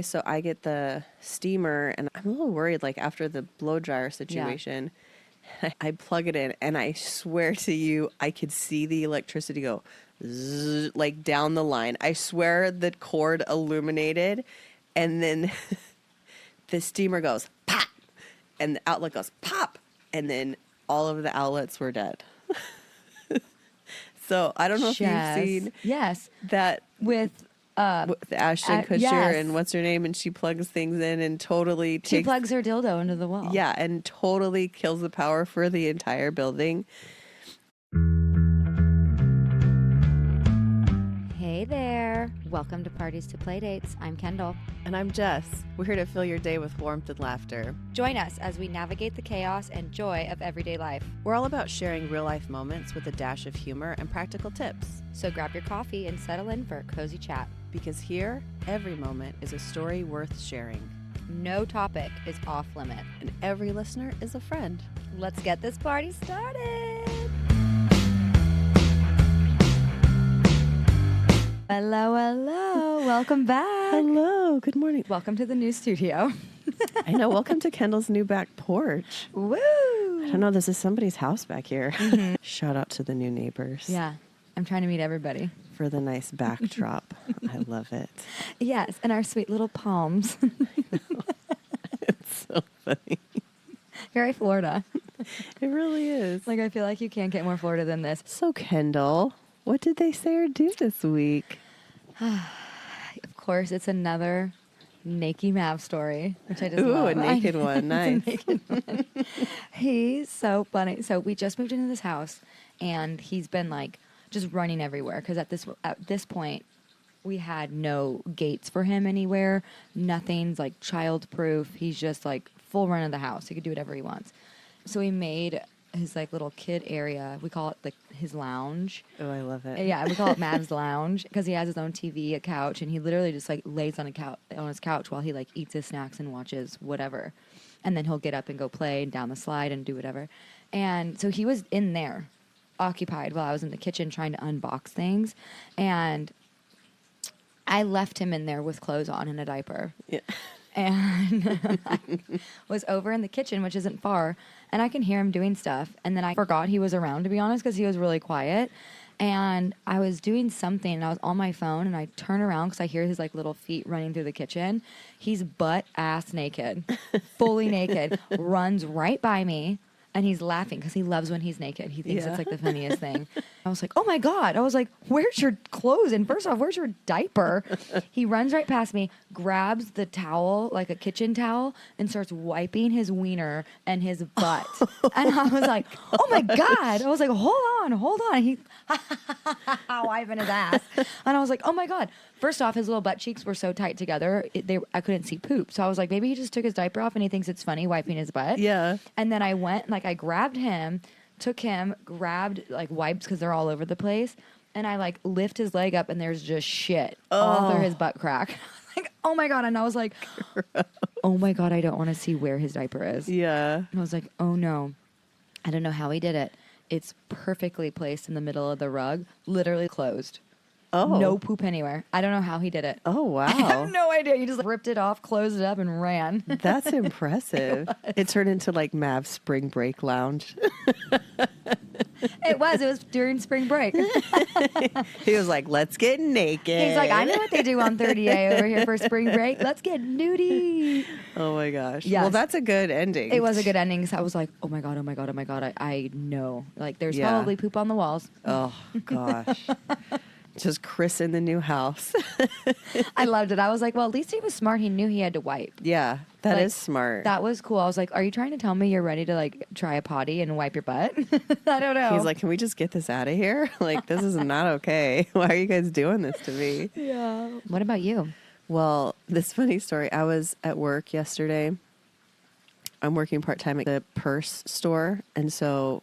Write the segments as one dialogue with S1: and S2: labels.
S1: So I get the steamer and I'm a little worried, like after the blow dryer situation, I plug it in and I swear to you, I could see the electricity go zzz, like down the line. I swear the cord illuminated and then the steamer goes pop and the outlet goes pop and then all of the outlets were dead. So I don't know if you've seen that with Ashton Kutcher and what's her name, and she plugs things in and totally
S2: she plugs her dildo into the wall.
S1: Yeah, and totally kills the power for the entire building.
S2: Hey there. Welcome to Parties to Playdates. I'm Kendall.
S1: And I'm Jess. We're here to fill your day with warmth and laughter.
S2: Join us as we navigate the chaos and joy of everyday life.
S1: We're all about sharing real-life moments with a dash of humor and practical tips.
S2: So grab your coffee and settle in for a cozy chat.
S1: Because here, every moment is a story worth sharing.
S2: No topic is off limit.
S1: And every listener is a friend.
S2: Let's get this party started. Hello, hello. Welcome back.
S1: Hello. Good morning.
S2: Welcome to the new studio.
S1: I know. Welcome to Kendall's new back porch.
S2: Woo!
S1: I don't know. This is somebody's house back here. Mm-hmm. Shout out to the new neighbors.
S2: Yeah. I'm trying to meet everybody.
S1: For the nice backdrop. I love it.
S2: Yes. And our sweet little palms.
S1: It's so funny.
S2: Very Florida.
S1: It really is.
S2: Like, I feel like you can't get more Florida than this.
S1: So, Kendall, what did they say or do this week?
S2: Of course, it's another Naked Mav story, which I just
S1: love.
S2: Ooh,
S1: a naked one. Nice.
S2: Naked one. He's so funny. So we just moved into this house, and he's been, like, just running everywhere. Because at this point, we had no gates for him anywhere. Nothing's, like, child-proof. He's just, like, full run of the house. He could do whatever he wants. So we made his like little kid area. We call it his lounge.
S1: Oh, I love it.
S2: Yeah, we call it Mav's lounge because he has his own TV, a couch, and he literally just like lays on his couch while he like eats his snacks and watches whatever, and then he'll get up and go play down the slide and do whatever. And so he was in there, occupied while I was in the kitchen trying to unbox things, and I left him in there with clothes on and a diaper.
S1: Yeah.
S2: And I was over in the kitchen, which isn't far, and I can hear him doing stuff. And then I forgot he was around, to be honest, because he was really quiet. And I was doing something, and I was on my phone, and I turn around because I hear his like little feet running through the kitchen. He's butt-ass naked, fully naked, runs right by me. And he's laughing because he loves when he's naked. He thinks it's like the funniest thing. I was like, oh my God. I was like, where's your clothes? And first off, where's your diaper? He runs right past me, grabs the towel, like a kitchen towel, and starts wiping his wiener and his butt. And I was like, oh my God. I was like, hold on. He wiping his ass. And I was like, oh my God. First off, his little butt cheeks were so tight together, I couldn't see poop. So I was like, maybe he just took his diaper off and he thinks it's funny wiping his butt.
S1: Yeah.
S2: And then I went, like, I grabbed him, took him, grabbed, like, wipes because they're all over the place. And I, like, lift his leg up and there's just shit all through his butt crack. Like, oh my God. And I was like, oh my God, I don't want to see where his diaper is.
S1: Yeah.
S2: And I was like, oh no. I don't know how he did it. It's perfectly placed in the middle of the rug, literally closed.
S1: Oh.
S2: No poop anywhere. I don't know how he did it.
S1: Oh, wow.
S2: I have no idea. He just ripped it off, closed it up, and ran.
S1: That's impressive. It turned into like Mav's spring break lounge.
S2: It was during spring break.
S1: He was like, let's get naked.
S2: He's like, I know what they do on 30A over here for spring break. Let's get nudie.
S1: Oh my gosh.
S2: Yes.
S1: Well, that's a good ending.
S2: It was a good ending. So I was like, oh my God. I know. Like, there's probably poop on the walls.
S1: Oh, gosh. Just Chris in the new house.
S2: I loved it. I was like, well, at least he was smart. He knew he had to wipe.
S1: Yeah, that is smart.
S2: That was cool. I was like, are you trying to tell me you're ready to like try a potty and wipe your butt? I don't know.
S1: He's like, can we just get this out of here? Like, this is not okay. Why are you guys doing this to me?
S2: Yeah. What about you?
S1: Well, this funny story. I was at work yesterday. I'm working part-time at the purse store. And so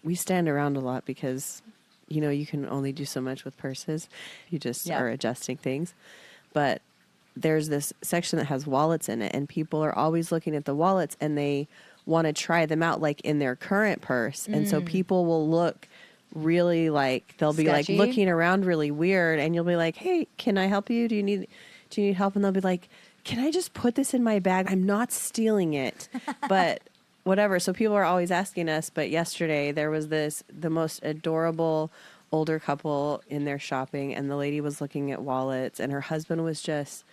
S1: we stand around a lot because you know, you can only do so much with purses. You just are adjusting things. But there's this section that has wallets in it, and people are always looking at the wallets, and they want to try them out, like, in their current purse. And so people will look really, like, they'll be,
S2: sketchy.
S1: like, looking around really weird, and you'll be like, hey, can I help you? Do you need help? And they'll be like, can I just put this in my bag? I'm not stealing it, but whatever. So people are always asking us, but yesterday there was the most adorable older couple in there shopping, and the lady was looking at wallets, and her husband was just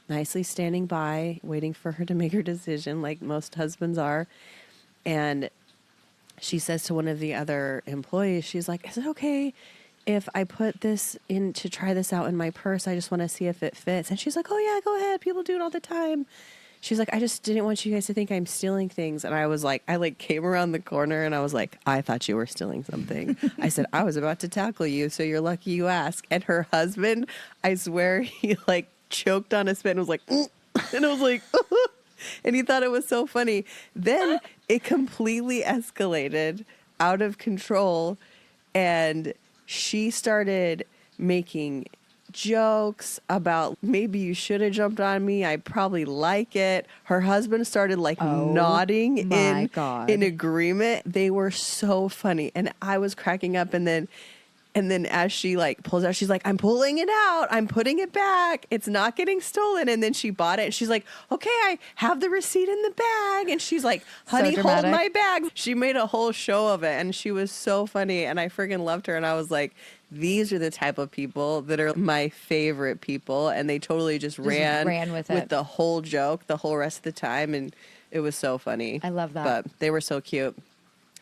S1: nicely standing by, waiting for her to make her decision, like most husbands are. And she says to one of the other employees, she's like, is it okay if I put this in to try this out in my purse? I just want to see if it fits. And she's like, oh yeah, go ahead. People do it all the time. She's like, I just didn't want you guys to think I'm stealing things. And I was like, I came around the corner and I was like, I thought you were stealing something. I said, I was about to tackle you, so you're lucky you asked. And her husband, I swear, he like choked on a spit and was like, and I was like, and he thought it was so funny. Then it completely escalated out of control, and she started making jokes about maybe you should have jumped on me. I probably like it. Her husband started nodding in agreement. They were so funny, and I was cracking up. And then as she like pulls out, she's like, I'm pulling it out. I'm putting it back. It's not getting stolen. And then she bought it. And she's like, okay, I have the receipt in the bag. And she's like, honey, hold my bag. She made a whole show of it. And she was so funny. And I freaking loved her. And I was like, these are the type of people that are my favorite people. And they totally just ran with the whole joke the whole rest of the time. And it was so funny.
S2: I love that.
S1: But they were so cute.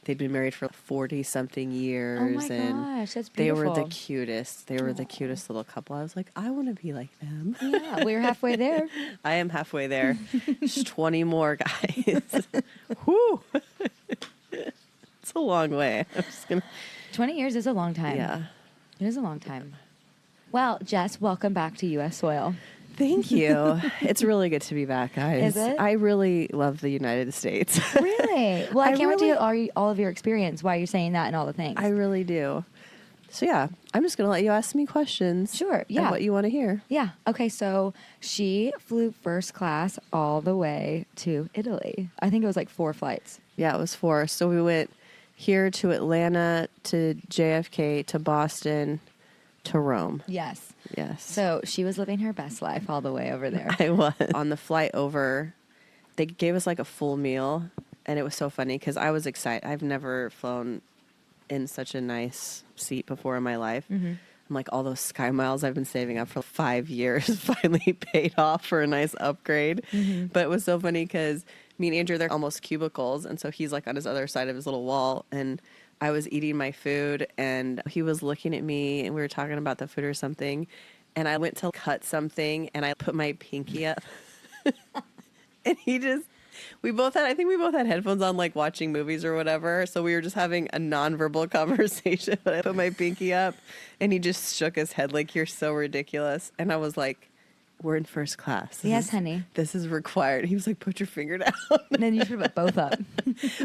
S1: They'd been married for 40-something years.
S2: Oh my gosh, that's beautiful.
S1: They were the cutest. They were the cutest little couple. I was like, I want to be like them.
S2: Yeah, we're halfway there.
S1: I am halfway there. Just 20 more guys. Whew. It's a long way.
S2: 20 years is a long time.
S1: Yeah.
S2: It is a long time. Well, Jess, welcome back to U.S. soil.
S1: Thank you. It's really good to be back, guys.
S2: Is it?
S1: I really love the United States.
S2: Really? Well, I can't wait to hear all of your experience, why you're saying that and all the things.
S1: I really do. So, yeah, I'm just going to let you ask me questions.
S2: Sure, yeah.
S1: And what you want to hear.
S2: Yeah. Okay, so she flew first class all the way to Italy. I think it was like 4 flights.
S1: Yeah, it was 4. So we went here to Atlanta, to JFK, to Boston, to Rome.
S2: Yes.
S1: Yes.
S2: So she was living her best life all the way over there.
S1: I was. On the flight over, they gave us like a full meal, and it was so funny because I was excited. I've never flown in such a nice seat before in my life. Mm-hmm. I'm like, all those Sky Miles I've been saving up for 5 years finally paid off for a nice upgrade. Mm-hmm. But it was so funny because me and Andrew, they're almost cubicles, and so he's like on his other side of his little wall, and I was eating my food, and he was looking at me, and we were talking about the food or something, and I went to cut something, and I put my pinky up, and I think we both had headphones on, like watching movies or whatever, so we were just having a nonverbal conversation, but I put my pinky up, and he just shook his head like, you're so ridiculous, and I was like, we're in first class.
S2: Honey.
S1: This is required. He was like, put your finger down.
S2: And then you should put both up.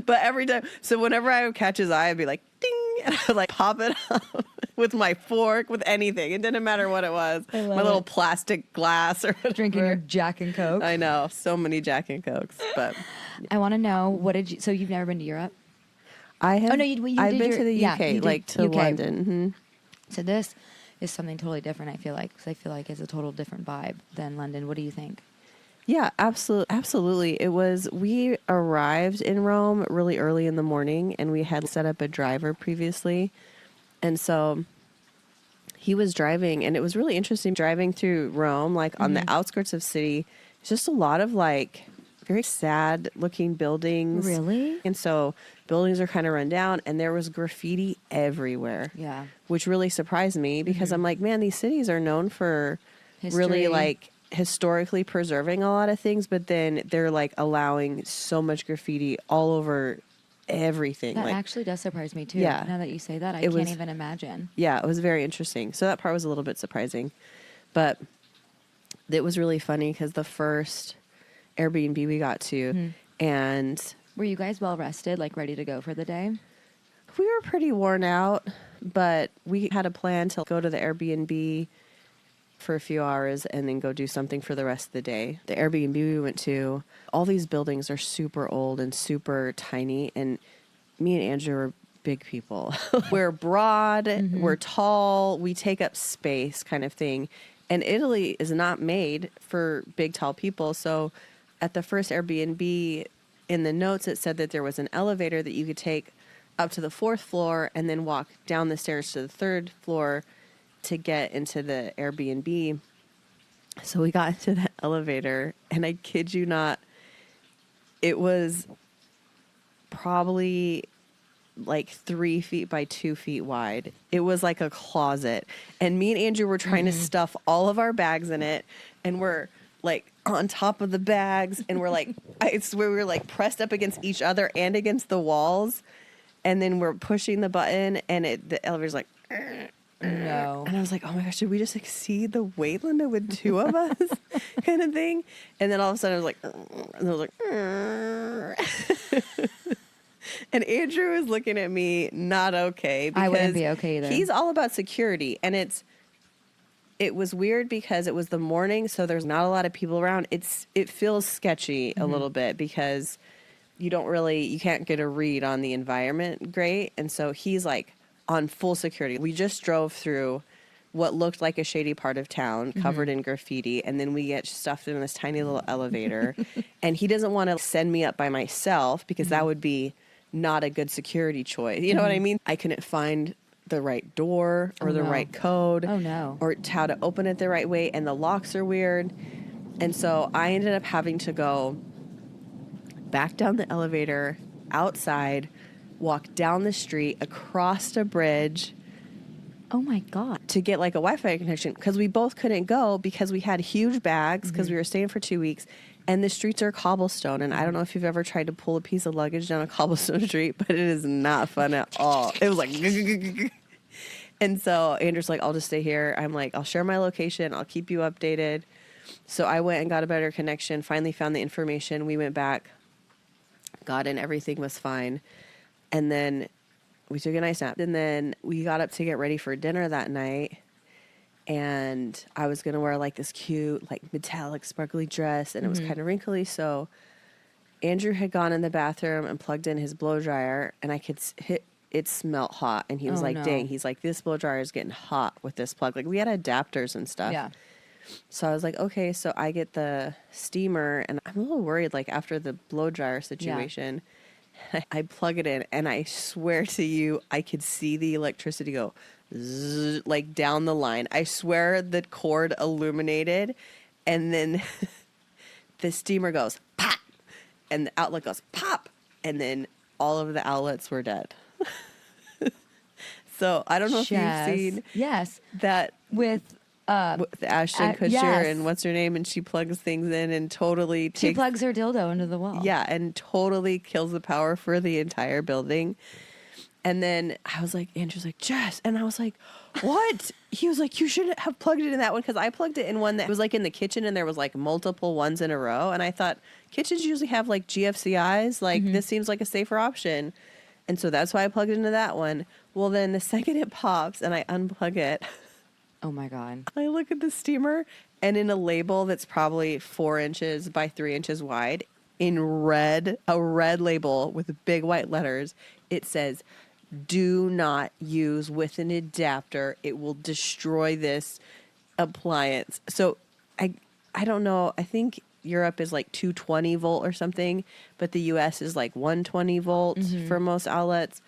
S1: But every time, so whenever I would catch his eye, I'd be like, ding, and I would like pop it up with my fork, with anything. It didn't matter what it was. My little plastic glass or whatever.
S2: Drinking your Jack and Coke.
S1: I know. So many Jack and Cokes. But
S2: I want to know, so you've never been to Europe?
S1: I have.
S2: Oh, no,
S1: I've been to the UK, to
S2: UK.
S1: London. Mm-hmm.
S2: So this is something totally different, I feel like, because I feel like it's a total different vibe than London. What do you think?
S1: Yeah, absolutely. We arrived in Rome really early in the morning, and we had set up a driver previously. And so he was driving, and it was really interesting driving through Rome, like on the outskirts of city. It's just a lot of like very sad looking buildings.
S2: Really?
S1: And so buildings are kind of run down, and there was graffiti everywhere.
S2: Yeah.
S1: Which really surprised me because I'm like, man, these cities are known for really like historically preserving a lot of things, but then they're like allowing so much graffiti all over everything.
S2: That actually does surprise me too.
S1: Yeah.
S2: Now that you say that, I can't even imagine.
S1: Yeah, it was very interesting. So that part was a little bit surprising, but it was really funny because the first Airbnb we got to, and
S2: were you guys well rested, like ready to go for the day?
S1: We were pretty worn out, but we had a plan to go to the Airbnb for a few hours and then go do something for the rest of the day. The Airbnb we went to, all these buildings are super old and super tiny, and me and Andrew are big people. We're broad, we're tall, we take up space kind of thing. And Italy is not made for big, tall people. So at the first Airbnb, in the notes, it said that there was an elevator that you could take up to the 4th floor and then walk down the stairs to the 3rd floor to get into the Airbnb. So we got into the elevator, and I kid you not, it was probably like 3 feet by 2 feet wide. It was like a closet. And me and Andrew were trying to stuff all of our bags in it. And we're like on top of the bags. And we're like, I swear we were like pressed up against each other and against the walls. And then we're pushing the button and the elevator's like,
S2: No.
S1: and I was like, oh my gosh, did we just exceed the weight limit with 2 of us kind of thing? And then all of a sudden I was like, and I was like, and Andrew is looking at me not okay. Because
S2: I wouldn't be okay either.
S1: He's all about security. And it was weird because it was the morning, so there's not a lot of people around. It feels sketchy a little bit because you can't get a read on the environment great. And so he's like on full security. We just drove through what looked like a shady part of town covered in graffiti. And then we get stuffed in this tiny little elevator. And he doesn't want to send me up by myself because that would be not a good security choice. You know what I mean? I couldn't find the right door or the right code.
S2: Oh, no.
S1: Or how to open it the right way. And the locks are weird. And so I ended up having to go back down the elevator, outside, walk down the street, across a bridge
S2: Oh my God.
S1: to get like a Wi-Fi connection because we both couldn't go because we had huge bags because we were staying for 2 weeks and the streets are cobblestone. And I don't know if you've ever tried to pull a piece of luggage down a cobblestone street, but it is not fun at all. It was like, and so Andrew's like, I'll just stay here. I'm like, I'll share my location. I'll keep you updated. So I went and got a better connection, finally found the information. We went back, got in, everything was fine. And then we took a nice nap. And then we got up to get ready for dinner that night. And I was going to wear like this cute, like metallic, sparkly dress. And it was kind of wrinkly. So Andrew had gone in the bathroom and plugged in his blow dryer. And I could hit it smelled hot. And he was like,
S2: no.
S1: dang, he's like, this blow dryer is getting hot with this plug. Like we had adapters and stuff.
S2: Yeah.
S1: So I was like, okay, so I get the steamer, and I'm a little worried, like, after the blow dryer situation, I plug it in, and I swear to you, I could see the electricity go, zzz, like, down the line. I swear the cord illuminated, and then the steamer goes, pop, and the outlet goes, pop, and then all of the outlets were dead. So I don't know if you've seen that with Ashton Kutcher and what's her name, and she plugs things in and totally
S2: she plugs her dildo into the wall.
S1: Yeah, and totally kills the power for the entire building. And then I was like, Andrew's like, Jess, and I was like, what? He was like, you shouldn't have plugged it in that one because I plugged it in one that was like in the kitchen and there was like multiple ones in a row. And I thought kitchens usually have like GFCIs. Like this seems like a safer option. And so that's why I plugged into that one. Well, then the second it pops and I unplug it,
S2: oh my God.
S1: I look at the steamer, and in a label that's probably 4 inches by 3 inches wide, in red, a red label with big white letters, it says, do not use with an adapter. It will destroy this appliance. So I don't know. I think Europe is like 220 volt or something, but the US is like 120 volt for most outlets.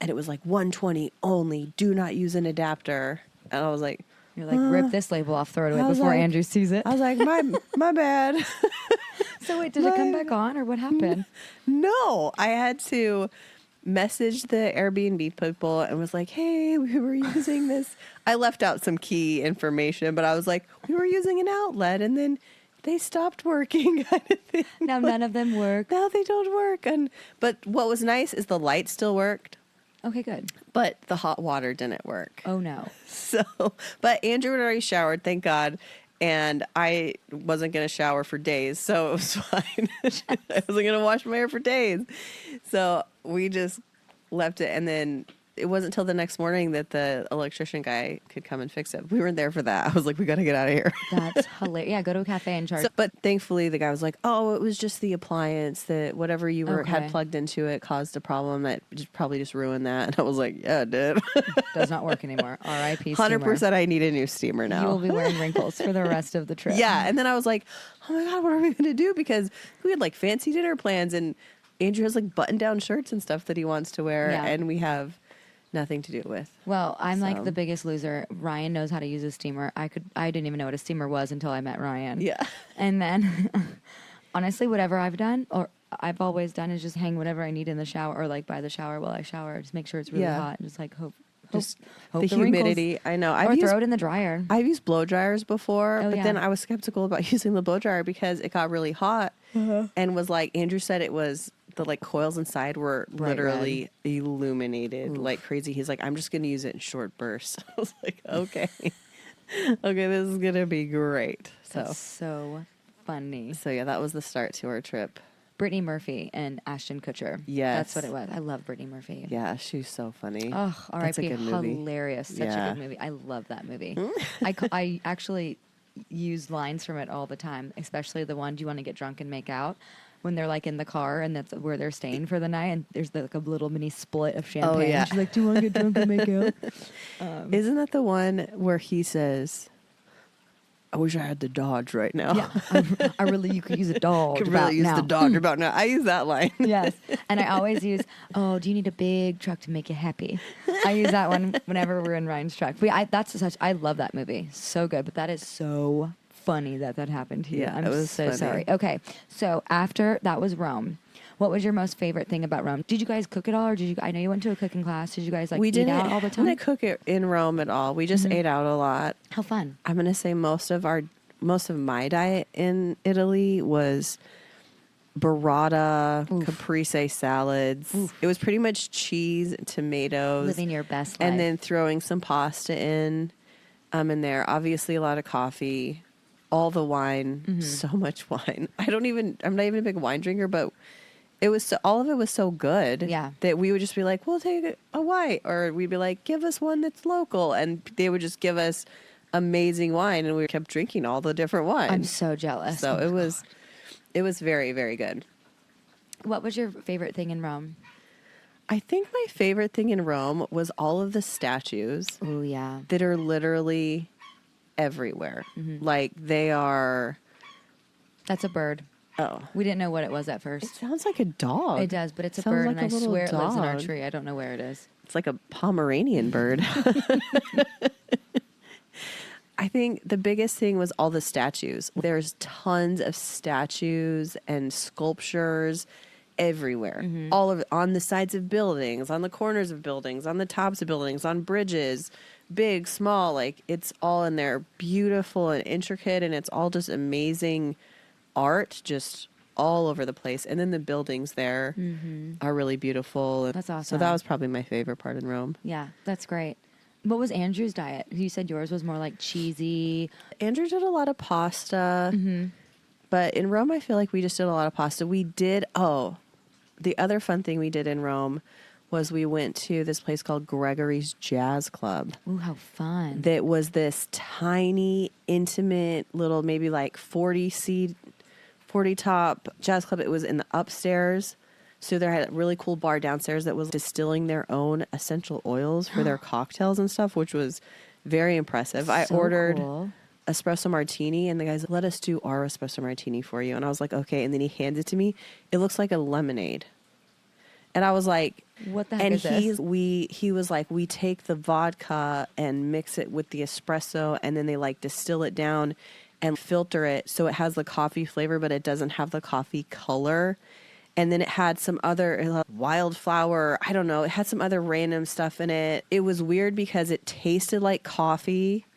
S1: And it was like 120 only. Do not use an adapter. And I was like,
S2: you're like, rip this label off, throw it away before
S1: like,
S2: Andrew sees it.
S1: I was like, my bad.
S2: So wait, did it come back on or what happened?
S1: No, I had to message the Airbnb people and was like, hey, we were using this. I left out some key information, but I was like, we were using an outlet and then they stopped working. Kind of thing.
S2: Now none of them work.
S1: Now they don't work. But what was nice is the light still worked.
S2: Okay, good.
S1: But the hot water didn't work.
S2: Oh, no.
S1: So, but Andrew had already showered, thank God. And I wasn't going to shower for days, so it was fine. I wasn't going to wash my hair for days. So we just left it. And then it wasn't until the next morning that the electrician guy could come and fix it. We weren't there for that. I was like, we got to get out of here.
S2: That's hilarious. Yeah, go to a cafe and charge.
S1: So, but thankfully, the guy was like, "Oh, it was just the appliance that whatever you were had
S2: Okay.
S1: plugged into it caused a problem that probably just ruined that." And I was like, "Yeah, it did."
S2: Does not work anymore. R.I.P.
S1: 100%. I need a new steamer now.
S2: You will be wearing wrinkles for the rest of the trip.
S1: Yeah, and then I was like, "Oh my god, what are we gonna do?" Because we had like fancy dinner plans, and Andrew has like button-down shirts and stuff that he wants to wear,
S2: Yeah.
S1: and we have nothing to do with.
S2: Well, I'm like
S1: So.
S2: the biggest loser. Ryan knows how to use a steamer. I didn't even know what a steamer was until I met Ryan.
S1: Yeah.
S2: And then honestly, whatever I've done or I've always done is just hang whatever I need in the shower or like by the shower while I shower. Just make sure it's really
S1: Yeah.
S2: hot and just like hope
S1: Just
S2: hope
S1: the
S2: wrinkles-
S1: humidity. I know.
S2: or throw it in the dryer.
S1: I've used blow dryers before,
S2: Oh,
S1: but
S2: yeah.
S1: then I was skeptical about using the blow dryer because it got really hot and was like, Andrew said it was the like coils inside were
S2: Bright
S1: literally illuminated like crazy. He's like, I'm just going to use it in short bursts. I was like, okay. Okay, this is going to be great.
S2: That's so funny.
S1: So yeah, that was the start to our trip.
S2: Brittany Murphy and Ashton Kutcher.
S1: Yes.
S2: That's what it was. I love Brittany Murphy.
S1: Yeah, she's so funny.
S2: Oh,
S1: That's a
S2: R.I.P.
S1: good movie.
S2: Hilarious. Such
S1: Yeah.
S2: a good movie. I love that movie. I actually use lines from it all the time, especially the one, "Do you want to get drunk and make out?" When they're like in the car and that's where they're staying for the night and there's like a little mini split of champagne.
S1: yeah.
S2: She's like, "Do you want to get drunk and make out?"
S1: Isn't that the one where he says, I wish I had the Dodge right now.
S2: Yeah, I really, you could use a dog.
S1: Could
S2: about
S1: really use
S2: now.
S1: the Dodge about now. I use that line.
S2: Yes. And I always use, "Oh, do you need a big truck to make you happy?" I use that one whenever we're in Ryan's truck. I love that movie. So good. But that is so funny that happened to you.
S1: Yeah,
S2: I'm
S1: it was
S2: so
S1: funny.
S2: sorry. Okay. So after that was Rome. What was your most favorite thing about Rome? Did you guys cook at all? Or I know you went to a cooking class. Did you guys like
S1: We
S2: eat
S1: didn't
S2: out all the time?
S1: didn't cook it in Rome at all. We just ate out a lot.
S2: How fun.
S1: I'm gonna say most of my diet in Italy was burrata, caprese salads. It was pretty much cheese, tomatoes,
S2: Living your best life.
S1: and then throwing some pasta in there. Obviously, a lot of coffee, all the wine, so much wine. I'm not even a big wine drinker, but all of it was so good.
S2: Yeah.
S1: That we would just be like, we'll take a white, or we'd be like, give us one that's local, and they would just give us amazing wine, and we kept drinking all the different wines.
S2: I'm so jealous.
S1: So
S2: Oh my
S1: it was very, very good.
S2: What was your favorite thing in Rome?
S1: I think my favorite thing in Rome was all of the statues
S2: Oh, yeah.
S1: that are literally everywhere. Like they are.
S2: That's a bird.
S1: Oh,
S2: We didn't know what it was at
S1: it
S2: first.
S1: sounds like a dog.
S2: It does, but it's a
S1: Sounds
S2: bird,
S1: like
S2: and
S1: a
S2: I
S1: little
S2: swear it lives in our
S1: dog.
S2: tree. I don't know where it is.
S1: It's like a Pomeranian bird. I think the biggest thing was all the statues. There's tons of statues and sculptures everywhere. All of it on the sides of buildings, on the corners of buildings, on the tops of buildings, on bridges, big, small, like it's all in there, beautiful and intricate, and it's all just amazing art just all over the place. And then the buildings there are really beautiful.
S2: That's
S1: So
S2: awesome.
S1: that was probably my favorite part in Rome.
S2: Yeah, that's great. What was Andrew's diet? You said yours was more like cheesy.
S1: Andrew did a lot of pasta, but in Rome, I feel like we just did a lot of pasta. The other fun thing we did in Rome was we went to this place called Gregory's Jazz Club.
S2: Ooh, how fun.
S1: That was this tiny, intimate little, maybe like 40 top jazz club. It was in the upstairs. So they had a really cool bar downstairs that was distilling their own essential oils for their cocktails and stuff, which was very impressive. I
S2: So
S1: ordered
S2: cool.
S1: espresso martini, and the guy's like, let us do our espresso martini for you. And I was like, okay. And then he hands it to me. It looks like a lemonade. And I was like,
S2: What the heck
S1: and
S2: is this?
S1: he was like, we take the vodka and mix it with the espresso, and then they like distill it down and filter it so it has the coffee flavor, but it doesn't have the coffee color. And then it had some other wildflower, I don't know, it had some other random stuff in it. It was weird because it tasted like coffee,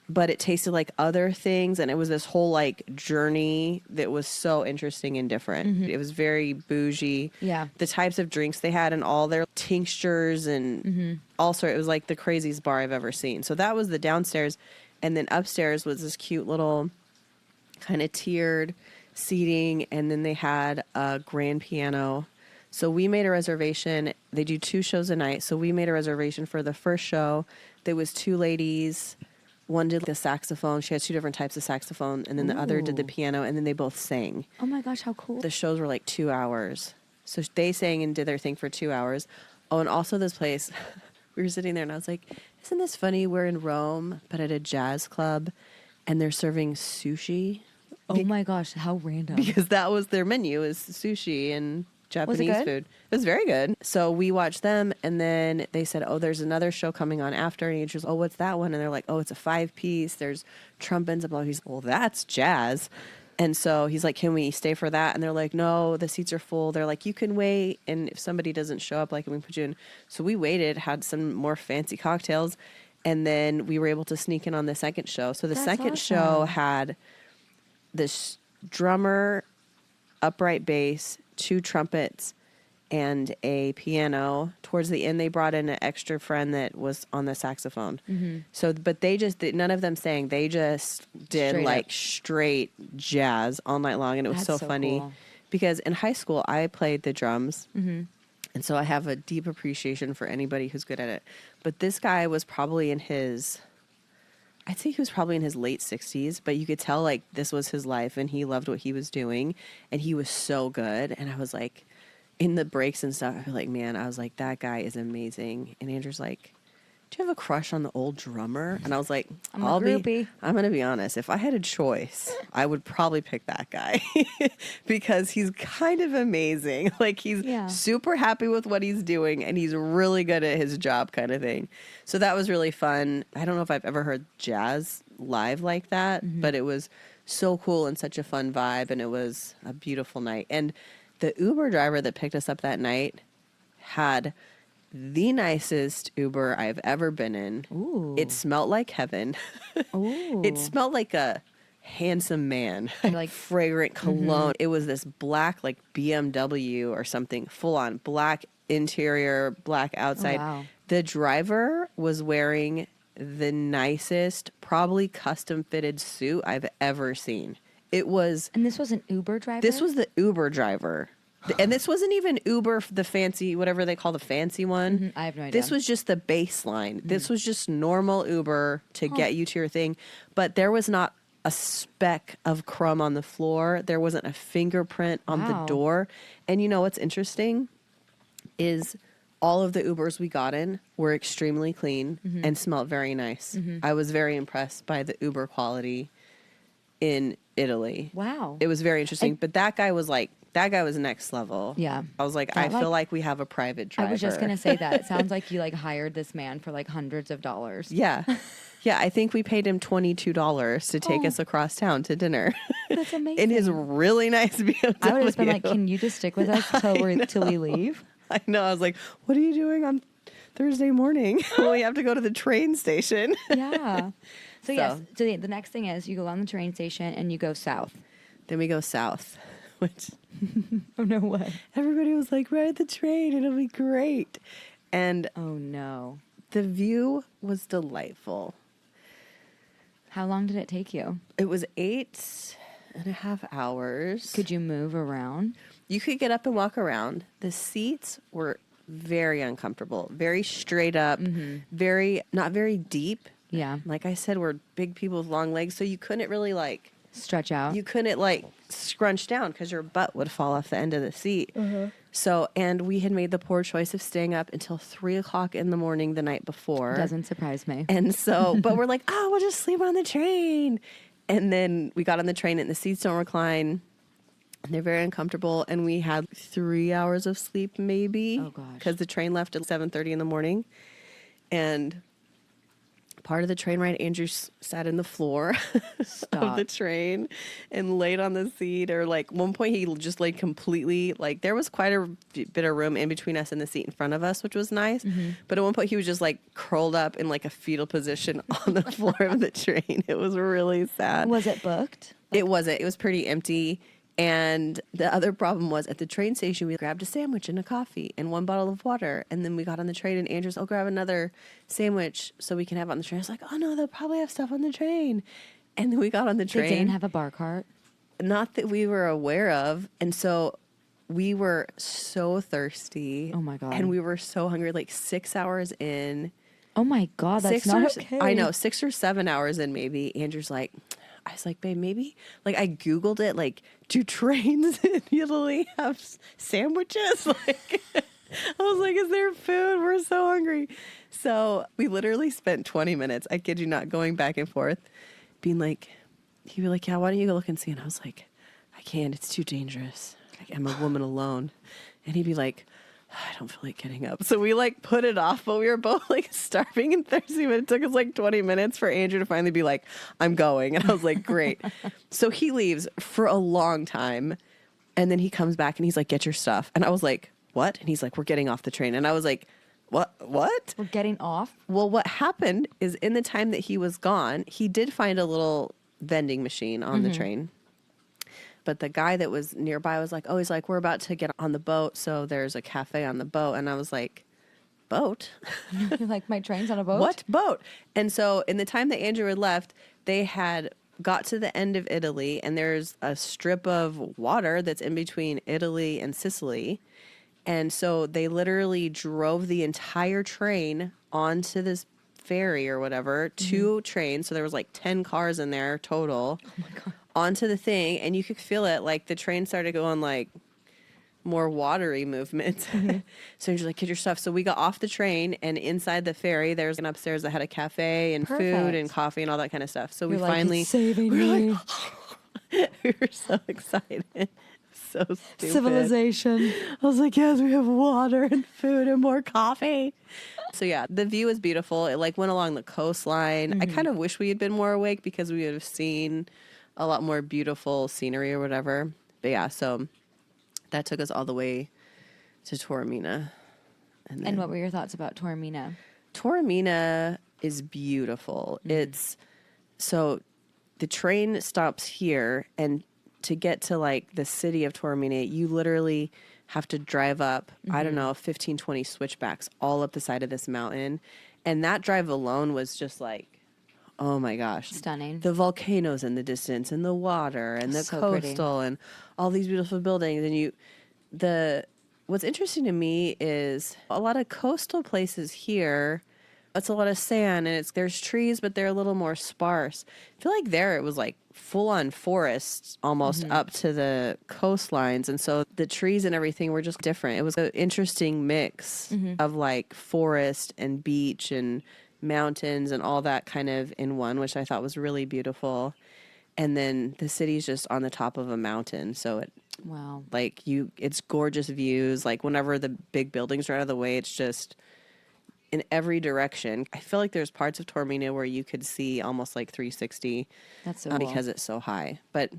S1: but it tasted like other things. And it was this whole like journey that was so interesting and different. It was very bougie.
S2: Yeah.
S1: The types of drinks they had and all their tinctures and also it was like the craziest bar I've ever seen. So that was the downstairs. And then upstairs was this cute little kind of tiered seating, and then they had a grand piano So we made a reservation. They do 2 shows a night. So we made a reservation for the first show. There was 2 ladies. One did the saxophone. She had 2 different types of saxophone. And then the other did the piano. And then they both sang.
S2: Oh my gosh, how cool.
S1: The shows were like 2 hours. So they sang and did their thing for 2 hours. Oh, and also this place, we were sitting there and I was like, isn't this funny? We're in Rome, but at a jazz club and they're serving sushi.
S2: Oh my gosh, how random.
S1: Because that was their menu, is sushi and Japanese food. It was very good. So we watched them and then they said, oh, there's another show coming on after. And Andrew's, oh, what's that one? And they're like, oh, it's a 5-piece. There's trumpets and blah. He's, well, that's jazz. And so he's like, can we stay for that? And they're like, no, the seats are full. They're like, you can wait. And if somebody doesn't show up, like, we put you in. So we waited, had some more fancy cocktails. And then we were able to sneak in on the second show. So the second show had this drummer, upright bass, 2 trumpets, and a piano. Towards the end, they brought in an extra friend that was on the saxophone. So, but they just did, none of them sang. They just did straight jazz all night long. And it was so funny
S2: cool.
S1: because in high school, I played the drums. And so I have a deep appreciation for anybody who's good at it. But this guy was probably in his, I'd say he was probably in his late 60s, but you could tell like this was his life and he loved what he was doing and he was so good. And I was like, in the breaks and stuff, I feel like, man, I was like, that guy is amazing. And Andrew's like, do you have a crush on the old drummer? And I was like, I'm going to be honest. If I had a choice, I would probably pick that guy because he's kind of amazing. Like he's super happy with what he's doing and he's really good at his job kind of thing. So that was really fun. I don't know if I've ever heard jazz live like that, but it was so cool and such a fun vibe. And it was a beautiful night. And the Uber driver that picked us up that night had the nicest Uber I've ever been in.
S2: Ooh.
S1: It smelled like heaven.
S2: Ooh.
S1: It smelled like a handsome man, like fragrant cologne. It was this black, like BMW or something, full on black interior, black outside.
S2: Oh, wow.
S1: The driver was wearing the nicest, probably custom fitted suit I've ever seen. It was.
S2: And this was an Uber driver?
S1: This was the Uber driver. And this wasn't even Uber, the fancy, whatever they call the fancy one.
S2: I have no idea.
S1: This was just the baseline. This was just normal Uber to get you to your thing. But there was not a speck of crumb on the floor. There wasn't a fingerprint on the door. And you know what's interesting is all of the Ubers we got in were extremely clean and smelled very nice. I was very impressed by the Uber quality in Italy.
S2: Wow.
S1: It was very interesting. But that guy was next level.
S2: Yeah.
S1: I was like, I feel like we have a private driver.
S2: I was just going to say that. It sounds like you like hired this man for like hundreds of dollars.
S1: Yeah. Yeah. I think we paid him $22 to take us across town to dinner.
S2: That's amazing.
S1: In his really nice BMW.
S2: I would have been like, can you just stick with us till we leave?
S1: I know. I was like, what are you doing on Thursday morning? Well, we have to go to the train station.
S2: Yeah. So yes. So the next thing is you go on the train station and you go south.
S1: Then we go south. Which,
S2: oh no way.
S1: Everybody was like, ride the train, it'll be great. And
S2: oh no.
S1: The view was delightful.
S2: How long did it take you?
S1: It was 8.5 hours.
S2: Could you move around?
S1: You could get up and walk around. The seats were very uncomfortable, very straight up, not very deep.
S2: Yeah.
S1: Like I said, we're big people with long legs, so you couldn't really like
S2: stretch out.
S1: You couldn't like scrunch down because your butt would fall off the end of the seat. So, and we had made the poor choice of staying up until 3:00 in the morning the night before.
S2: Doesn't surprise me.
S1: And so, but we're like, oh, we'll just sleep on the train. And then we got on the train and the seats don't recline. And they're very uncomfortable. And we had 3 hours of sleep maybe.
S2: Oh gosh.
S1: Because the train left at 7:30 in the morning. And part of the train ride, Andrew sat in the floor of the train and laid on the seat. Or like one point he just laid completely, like there was quite a bit of room in between us and the seat in front of us, which was nice. But at one point he was just like curled up in like a fetal position on the floor of the train. It was really sad.
S2: Was it booked?
S1: It wasn't. It was pretty empty. And the other problem was at the train station, we grabbed a sandwich and a coffee and 1 bottle of water. And then we got on the train and Andrew's, I'll grab another sandwich so we can have it on the train. I was like, oh no, they'll probably have stuff on the train. And then we got on the train.
S2: They didn't have a bar cart?
S1: Not that we were aware of. And so we were so thirsty.
S2: Oh my God.
S1: And we were so hungry, like 6 hours in.
S2: Oh my God, that's not okay.
S1: I know, 6 or 7 hours in maybe. Andrew's like, I was like, babe, maybe, like I Googled it, like, do trains in Italy have sandwiches? Like, I was like, is there food? We're so hungry. So we literally spent 20 minutes, I kid you not, going back and forth, being like, he'd be like, yeah, why don't you go look and see? And I was like, I can't, it's too dangerous. I'm a woman alone. And he'd be like, I don't feel like getting up. So we like put it off, but we were both like starving and thirsty. But it took us like 20 minutes for Andrew to finally be like, I'm going. And I was like, great. So he leaves for a long time. And then he comes back and he's like, get your stuff. And I was like, what? And he's like, we're getting off the train. And I was like, what?
S2: We're getting off?
S1: Well, what happened is in the time that he was gone, he did find a little vending machine on the train. But the guy that was nearby was like, oh, he's like, we're about to get on the boat. So there's a cafe on the boat. And I was like, boat?
S2: You're like, my train's on a boat?
S1: What boat? And so in the time that Andrew had left, they had got to the end of Italy. And there's a strip of water that's in between Italy and Sicily. And so they literally drove the entire train onto this ferry or whatever, 2 trains. So there was like 10 cars in there total. Oh my God. Onto the thing, and you could feel it, like the train started going like more watery movements. So you're like, get your stuff. So we got off the train, and inside the ferry there's an upstairs that had a cafe and food and coffee and all that kind of stuff. So
S2: You're
S1: we
S2: like,
S1: finally
S2: it's saving me.
S1: Like, we were so excited. So stupid.
S2: Civilization.
S1: I was like, yes, we have water and food and more coffee. So yeah, the view was beautiful. It like went along the coastline. I kind of wish we had been more awake because we would have seen a lot more beautiful scenery or whatever. But yeah, so that took us all the way to Taormina.
S2: And what were your thoughts about Taormina?
S1: Taormina is beautiful. It's so the train stops here, and to get to like the city of Taormina, you literally have to drive up, I don't know, 15, 20 switchbacks all up the side of this mountain. And that drive alone was just like, oh my gosh.
S2: Stunning.
S1: The volcanoes in the distance and the water and the
S2: So
S1: coastal
S2: pretty.
S1: and all these beautiful buildings. And what's interesting to me is a lot of coastal places here, it's a lot of sand and there's trees, but they're a little more sparse. I feel like there it was like full on forests almost up to the coastlines. And so the trees and everything were just different. It was an interesting mix of like forest and beach and mountains and all that kind of in one, which I thought was really beautiful. And then the city's just on the top of a mountain, so
S2: Wow.
S1: like it's gorgeous views. Like whenever the big buildings are out of the way, it's just in every direction. I feel like there's parts of Taormina where you could see almost like 360.
S2: That's so cool.
S1: Because it's so high. But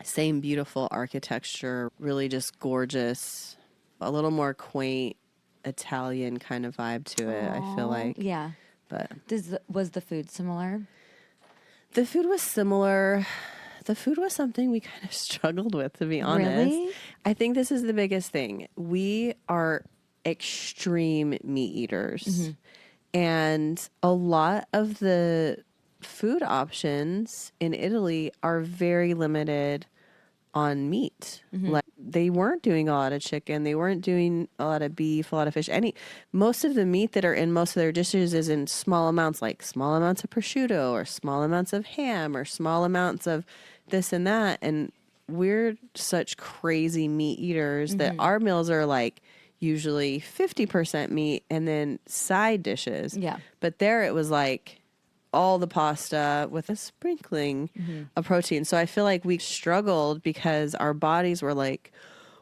S1: same beautiful architecture, really just gorgeous, a little more quaint Italian kind of vibe to it, I feel like.
S2: Yeah.
S1: But
S2: Was the food similar?
S1: the food was similar. The food was something we kind of struggled with, to be honest.
S2: Really?
S1: I think this is the biggest thing. We are extreme meat eaters. And a lot of the food options in Italy are very limited on meat. Like they weren't doing a lot of chicken, they weren't doing a lot of beef, a lot of fish. Most of the meat that are in most of their dishes is in small amounts, like small amounts of prosciutto or small amounts of ham or small amounts of this and that. And we're such crazy meat eaters that our meals are like usually 50% meat and then side dishes.
S2: Yeah.
S1: But there it was like all the pasta with a sprinkling of protein. So I feel like we struggled because our bodies were like,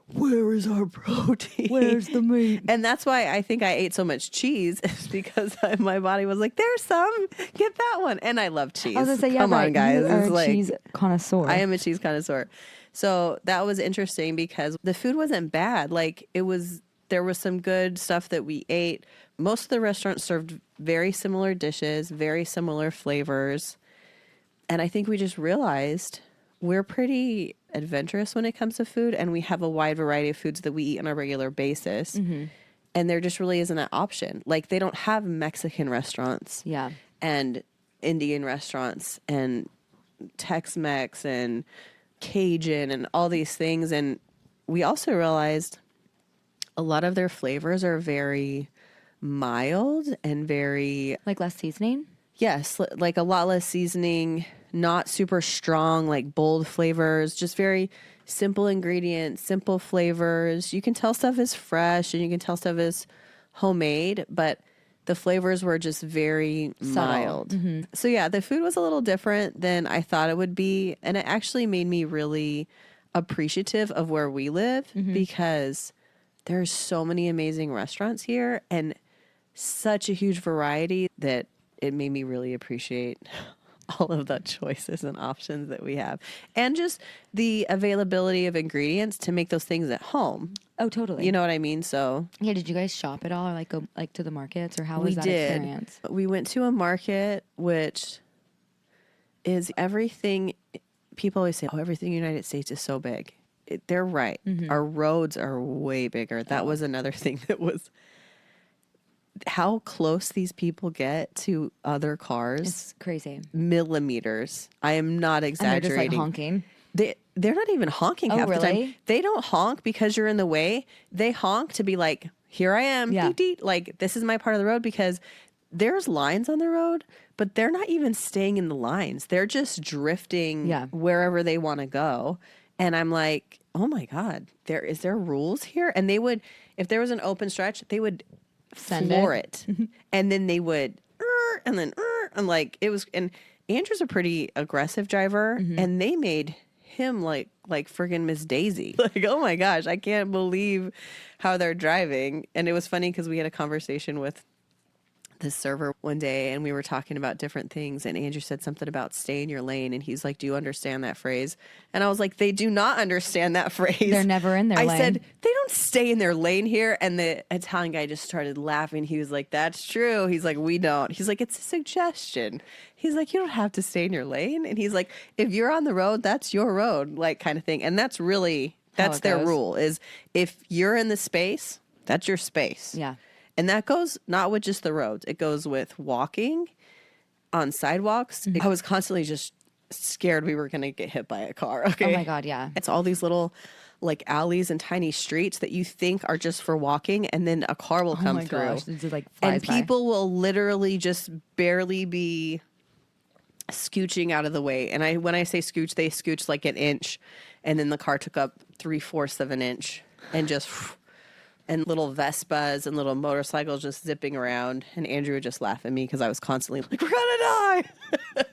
S1: where is our protein?
S2: Where's the meat?
S1: And that's why I think I ate so much cheese, is because my body was like, there's some, get that one. And I love cheese.
S2: I was gonna say, yeah,
S1: Come on, guys.
S2: You are
S1: It's
S2: a
S1: like,
S2: cheese connoisseur.
S1: I am a cheese connoisseur. So that was interesting because the food wasn't bad. Like there was some good stuff that we ate. Most of the restaurants served very similar dishes, very similar flavors. And I think we just realized we're pretty adventurous when it comes to food, and we have a wide variety of foods that we eat on a regular basis. And there just really isn't that option. Like they don't have Mexican restaurants and Indian restaurants and Tex-Mex and Cajun and all these things. And we also realized a lot of their flavors are very mild and very,
S2: Like less seasoning?
S1: yes, like a lot less seasoning, not super strong, like bold flavors, just very simple ingredients, simple flavors. You can tell stuff is fresh and you can tell stuff is homemade, but the flavors were just very mild. So yeah, the food was a little different than I thought it would be. And it actually made me really appreciative of where we live because there's so many amazing restaurants here and such a huge variety that it made me really appreciate all of the choices and options that we have. And just the availability of ingredients to make those things at home.
S2: Oh, totally.
S1: You know what I mean? So
S2: Yeah, did you guys shop at all or like go like to the markets or how was that experience?
S1: We went to a market which is everything. People always say, oh, everything in the United States is so big. They're right. Our roads are way bigger. That was another thing that was how close these people get to other cars.
S2: It's crazy.
S1: Millimeters. I am not
S2: And they're
S1: exaggerating.
S2: just like honking.
S1: They're not even honking half the time.
S2: Really?
S1: They don't honk because you're in the way. They honk to be like, here I am.
S2: Yeah.
S1: Deet, deet. Like, this is my part of the road because there's lines on the road, but they're not even staying in the lines. They're just drifting wherever they want to go. And I'm like, oh my God, is there rules here? And they would, if there was an open stretch, they would floor it. And then they would, and then, and like, it was, and Andrew's a pretty aggressive driver and they made him like friggin' Miss Daisy. Like, oh my gosh, I can't believe how they're driving. And it was funny because we had a conversation with this server one day and we were talking about different things and Andrew said something about stay in your lane and he's like, do you understand that phrase? And I was like, they do not understand that phrase.
S2: They're never in their lane.
S1: I said, they don't stay in their lane here. And the Italian guy just started laughing. He was like, that's true. He's like, we don't. He's like, it's a suggestion. He's like, you don't have to stay in your lane. And he's like, if you're on the road, that's your road, like kind of thing. And that's really, that's their rule is if you're in the space, that's your space.
S2: Yeah.
S1: And that goes not with just the roads. It goes with walking on sidewalks. I was constantly just scared we were going to get hit by a car. Okay.
S2: Oh my God. Yeah.
S1: It's all these little like alleys and tiny streets that you think are just for walking. And then a car will come through.
S2: Gosh, it's just, like,
S1: and
S2: flies by.
S1: people will literally just barely be scooching out of the way. And when I say scooch, they scooch like an inch. And then the car took up 3/4 of an inch and just... and little Vespas and little motorcycles just zipping around. And Andrew would just laugh at me because I was constantly like, we're going to die.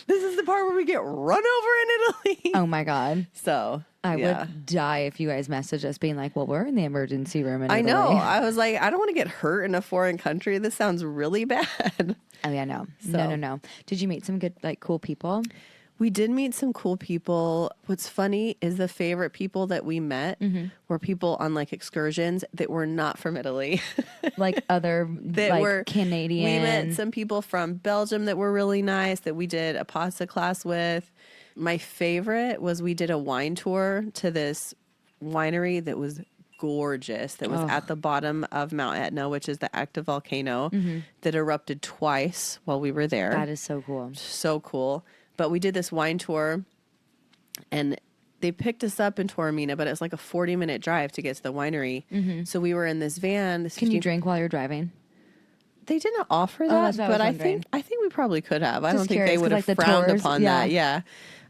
S1: This is the part where we get run over in Italy.
S2: Oh my God.
S1: So
S2: I would die if you guys messaged us being like, well, we're in the emergency room in Italy.
S1: I know. I was like, I don't want to get hurt in a foreign country. This sounds really bad.
S2: Oh yeah, no.
S1: So.
S2: No. Did you meet some good, like, cool people?
S1: We did meet some cool people. What's funny is the favorite people that we met were people on like excursions that were not from Italy.
S2: Like other
S1: that
S2: like
S1: were
S2: Canadian.
S1: We met some people from Belgium that were really nice that we did a pasta class with. My favorite was we did a wine tour to this winery that was gorgeous, that was at the bottom of Mount Etna, which is the active volcano that erupted twice while we were there.
S2: That is so cool.
S1: So cool. But we did this wine tour and they picked us up in Taormina, but it was like a 40-minute drive to get to the winery. So we were in this van.
S2: Can you drink while you're driving?
S1: They didn't offer that,
S2: that's what
S1: but
S2: I
S1: I
S2: was wondering.
S1: think we probably could have. I
S2: Just
S1: don't think
S2: curious,
S1: they
S2: 'cause,
S1: would have
S2: like, the
S1: frowned
S2: tours,
S1: upon
S2: yeah.
S1: that. Yeah.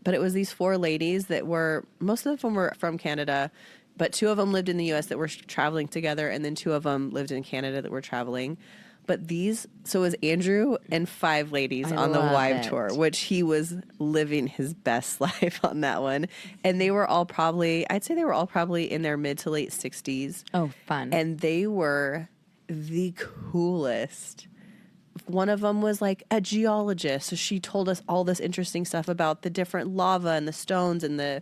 S1: But it was these 4 ladies that were, most of them were from Canada, but 2 of them lived in the U.S. that were traveling together, and then 2 of them lived in Canada that were traveling. But so it was Andrew and 5 ladies on the Wive tour, which he was living his best life on that one. And they were all I'd say they were all probably in their mid to late 60s.
S2: Oh, fun.
S1: And they were the coolest. One of them was like a geologist. So she told us all this interesting stuff about the different lava and the stones and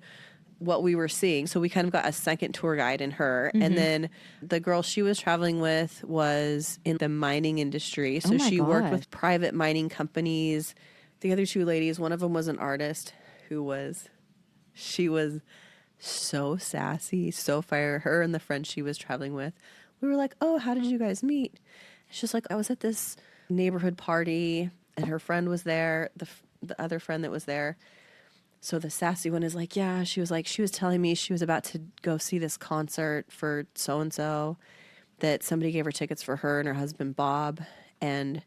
S1: what we were seeing. So we kind of got a second tour guide in her. And then the girl she was traveling with was in the mining industry. So she worked with private mining companies. The other 2 ladies, one of them was an artist she was so sassy, so fire. Her and the friend she was traveling with. We were like, oh, how did you guys meet? She's like, I was at this neighborhood party and her friend was there, the other friend that was there. So the sassy one is like, yeah, she was telling me she was about to go see this concert for so-and-so, that somebody gave her tickets for her and her husband, Bob. And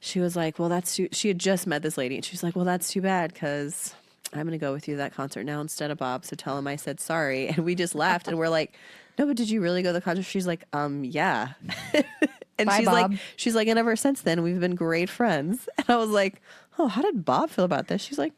S1: she was like, well, she had just met this lady. And she was like, well, that's too bad because I'm going to go with you to that concert now instead of Bob. So tell him I said sorry. And we just laughed and we're like, no, but did you really go to the concert? She's like, yeah. And
S2: Bye,
S1: she's
S2: Bob.
S1: like, and ever since then, we've been great friends. And I was like, oh, how did Bob feel about this? She's like,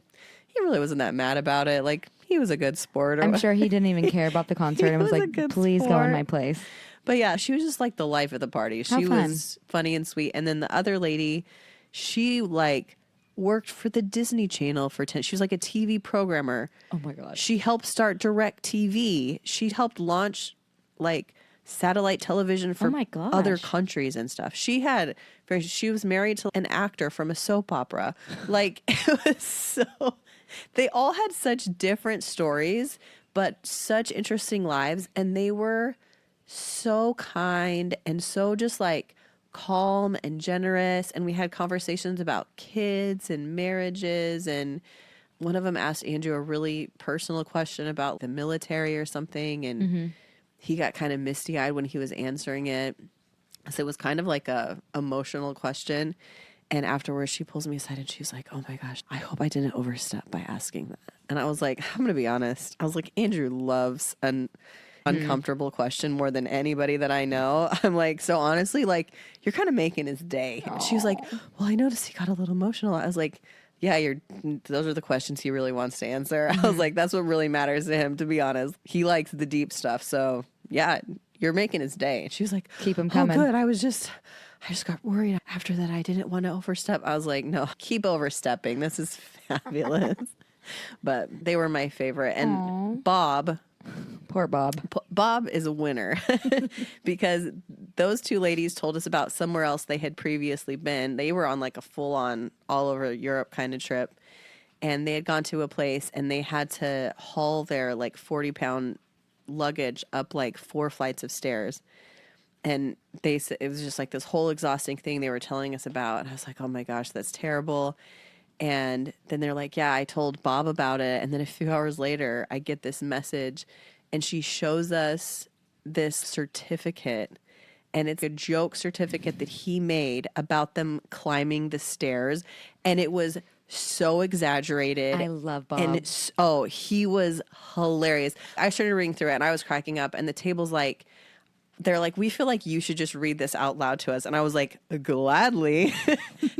S1: he really wasn't that mad about it. Like, he was a good sport.
S2: I'm sure he didn't even care about the concert and was
S1: was a
S2: like,
S1: good
S2: please go in
S1: sport.
S2: my place.
S1: But yeah, she was just like the life of the party. She
S2: fun.
S1: was funny and sweet. And then the other lady, she like worked for the Disney Channel for 10. She was like a TV programmer.
S2: Oh my God.
S1: She helped start Direct TV. She helped launch like satellite television for
S2: my gosh.
S1: other countries and stuff. She was married to an actor from a soap opera. Like it was so, they all had such different stories, but such interesting lives. And they were so kind and so just like calm and generous. And we had conversations about kids and marriages. And one of them asked Andrew a really personal question about the military or something. And he got kind of misty eyed when he was answering it. So it was kind of like a emotional question. And afterwards she pulls me aside and she's like, oh my gosh, I hope I didn't overstep by asking that. And I was like, I'm going to be honest. I was like, Andrew loves an uncomfortable question more than anybody that I know. I'm like, so honestly, like, you're kind of making his day. And she was like, well, I noticed he got a little emotional. I was like, yeah, those are the questions he really wants to answer. I was like, that's what really matters to him, to be honest. He likes the deep stuff. So yeah, you're making his day. And she was like,
S2: Keep him coming.
S1: Oh, good. I just got worried after that. I didn't want to overstep. I was like, no, keep overstepping. This is fabulous. But they were my favorite. And
S2: Aww.
S1: Bob,
S2: Poor Bob.
S1: Bob is a winner because those two ladies told us about somewhere else they had previously been. They were on like a full-on all over Europe kind of trip, and they had gone to a place and they had to haul their like 40-pound luggage up like 4 flights of stairs. And they said it was just like this whole exhausting thing they were telling us about. And I was like, oh my gosh, that's terrible. And then they're like, yeah, I told Bob about it. And then a few hours later, I get this message and she shows us this certificate. And it's a joke certificate that he made about them climbing the stairs. And it was so exaggerated.
S2: I love Bob.
S1: And he was hilarious. I started reading through it and I was cracking up. And the table's like, they're like, we feel like you should just read this out loud to us. And I was like, gladly.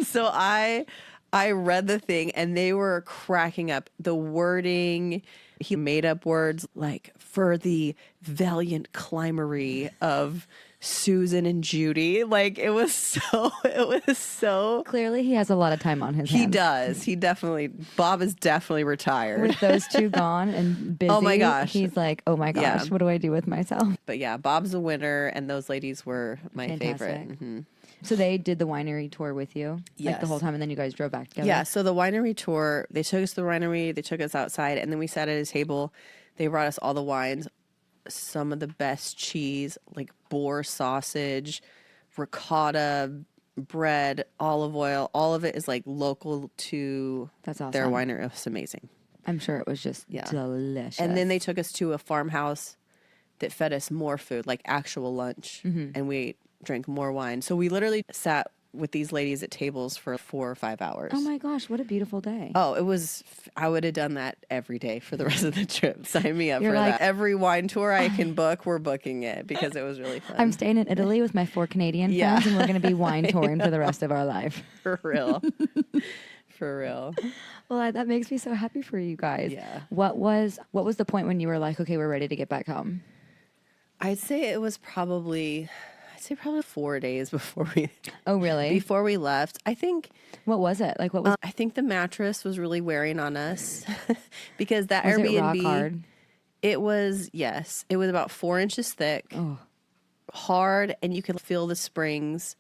S1: So I read the thing and they were cracking up. The wording, he made up words like, for the valiant climbery of Susan and Judy. Like it was so.
S2: Clearly he has a lot of time on his hands.
S1: He does. Bob is definitely retired.
S2: With those two gone and busy.
S1: Oh my gosh.
S2: He's like, oh my gosh,
S1: Yeah.
S2: what do I do with myself?
S1: But yeah, Bob's a winner and those ladies were my
S2: Fantastic.
S1: favorite. Mm-hmm.
S2: So they did the winery tour with you? Like
S1: Yes.
S2: the whole time and then you guys drove back together?
S1: Yeah, so the winery tour, they took us to the winery, they took us outside, and then we sat at a table. They brought us all the wines, some of the best cheese, like boar sausage, ricotta, bread, olive oil. All of it is like local to
S2: That's awesome.
S1: their winery. It was amazing.
S2: I'm sure it was just
S1: Yeah.
S2: delicious.
S1: And then they took us to a farmhouse that fed us more food, like actual lunch, and we drank more wine. So we literally sat with these ladies at tables for 4 or 5 hours.
S2: Oh my gosh, what a beautiful day.
S1: Oh, I would have done that every day for the rest of the trip. Sign me up
S2: You're
S1: for
S2: like,
S1: that. Every wine tour I can book, we're booking it because it was really fun.
S2: I'm staying in Italy with my 4 Canadian
S1: Yeah.
S2: friends and we're going to be wine touring for the rest of our life.
S1: For real. For real.
S2: Well, that makes me so happy for you guys.
S1: Yeah.
S2: What was the point when you were like, okay, we're ready to get back home?
S1: I'd say it was probably 4 days before
S2: Oh, really?
S1: before we left. I think
S2: What was it? Like, what was
S1: I think the mattress was really wearing on us because that
S2: was
S1: Airbnb
S2: it rock hard?
S1: It was, yes. It was about 4 inches thick,
S2: Oh.
S1: hard, and you could feel the springs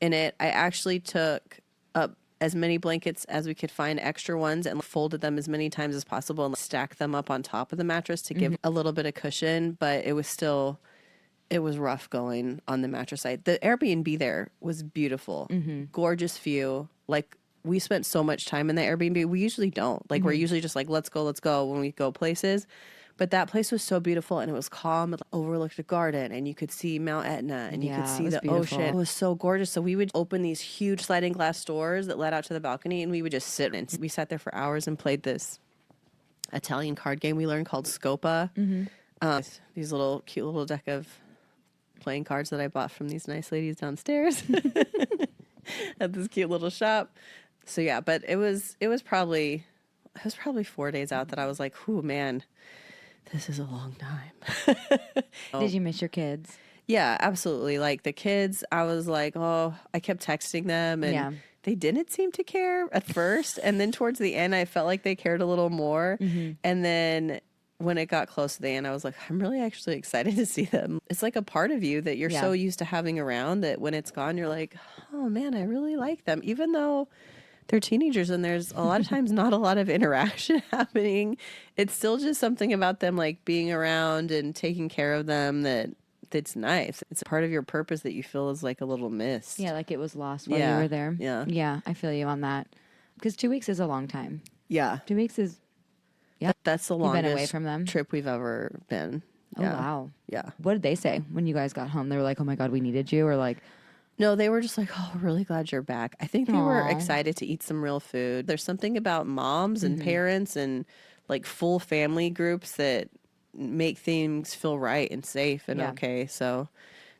S1: in it. I actually took up as many blankets as we could find, extra ones, and folded them as many times as possible and stacked them up on top of the mattress to give a little bit of cushion. But it was rough going on the mattress site. The Airbnb there was beautiful, gorgeous view, like we spent so much time in the Airbnb. We usually don't. Like, we're usually just like, let's go when we go places. But that place was so beautiful, and it was calm. It overlooked a garden, and you could see Mount Etna, and you could see the ocean. It was so gorgeous. So we would open these huge sliding glass doors that led out to the balcony, and we would just sit. And we sat there for hours and played this Italian card game we learned called Scopa. These cute little deck of playing cards that I bought from these nice ladies downstairs at this cute little shop. So yeah, but it was probably 4 days out that I was like, "Ooh, man, this is a long time."
S2: Did you miss your kids?
S1: Yeah, absolutely. Like the kids, I was like, oh, I kept texting them, and they didn't seem to care at first. And then towards the end, I felt like they cared a little more. And then when it got close to the end, I was like, I'm really actually excited to see them. It's like a part of you that you're so used to having around that when it's gone, you're like, oh man, I really like them. Even though they're teenagers and there's a lot of times not a lot of interaction happening, it's still just something about them like being around and taking care of them that's nice. It's a part of your purpose that you feel is like a little missed.
S2: Yeah, like it was lost while you were there.
S1: Yeah.
S2: Yeah, I feel you on that. Because 2 weeks is a long time.
S1: Yeah.
S2: 2 weeks is,
S1: That's the
S2: you've
S1: longest
S2: been away from them?
S1: trip we've ever been.
S2: Oh, wow.
S1: Yeah.
S2: What did they say when you guys got home? They were like, oh my God, we needed you? Or like,
S1: no, they were just like, oh, we're really glad you're back. I think they were
S2: Aw.
S1: excited to eat some real food. There's something about moms and parents and like full family groups that make things feel right and safe and okay. So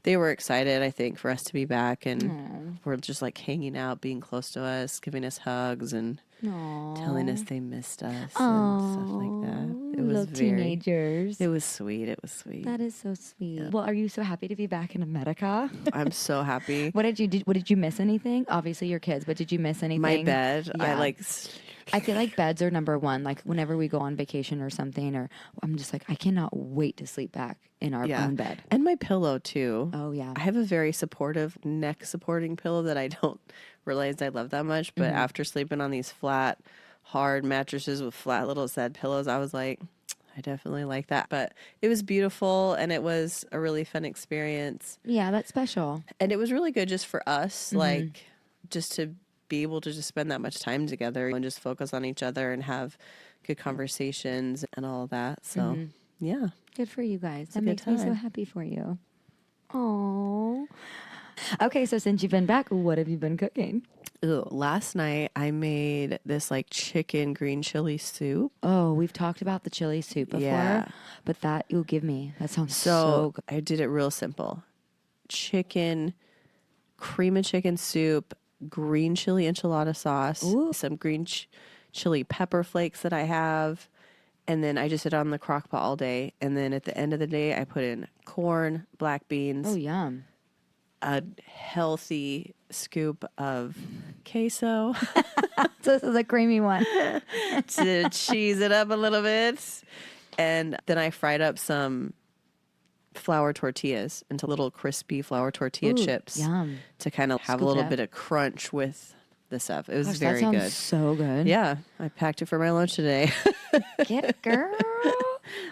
S1: they were excited, I think, for us to be back, and we're just like hanging out, being close to us, giving us hugs and telling us they missed us and stuff like that. It was
S2: teenagers.
S1: It was sweet. It was sweet.
S2: That is so sweet. Yeah. Well, are you so happy to be back in America?
S1: I'm so happy.
S2: What did you miss anything? Obviously your kids, but did you miss anything?
S1: My bed.
S2: Yeah. I feel like beds are number one. Like whenever we go on vacation or something, or I'm just like, I cannot wait to sleep back in our own bed.
S1: And my pillow too.
S2: Oh yeah.
S1: I have a very supportive neck supporting pillow that I don't realize I love that much. But after sleeping on these flat, hard mattresses with flat little sad pillows, I was like, I definitely like that. But it was beautiful, and it was a really fun experience.
S2: Yeah, that's special.
S1: And it was really good just for us, like just to be able to just spend that much time together and just focus on each other and have good conversations and all of that. So, yeah.
S2: Good for you guys. That makes me so happy for you. Oh. Okay, so since you've been back, what have you been cooking?
S1: Last night I made this like chicken green chili soup.
S2: Oh, we've talked about the chili soup before, but that you'll give me. That sounds so good.
S1: I did it real simple. Chicken, cream of chicken soup, green chili enchilada sauce, some green chili pepper flakes that I have, and then I just sit on the crock pot all day. And then at the end of the day, I put in corn, black beans.
S2: Oh, yum.
S1: A healthy scoop of queso.
S2: So this is a creamy one.
S1: To cheese it up a little bit. And then I fried up some flour tortillas into little crispy flour tortilla chips.
S2: Yum.
S1: To kind of have a little bit of crunch with the stuff. It was very
S2: that sounds
S1: good.
S2: So good.
S1: Yeah. I packed it for my lunch today.
S2: Get it, girl.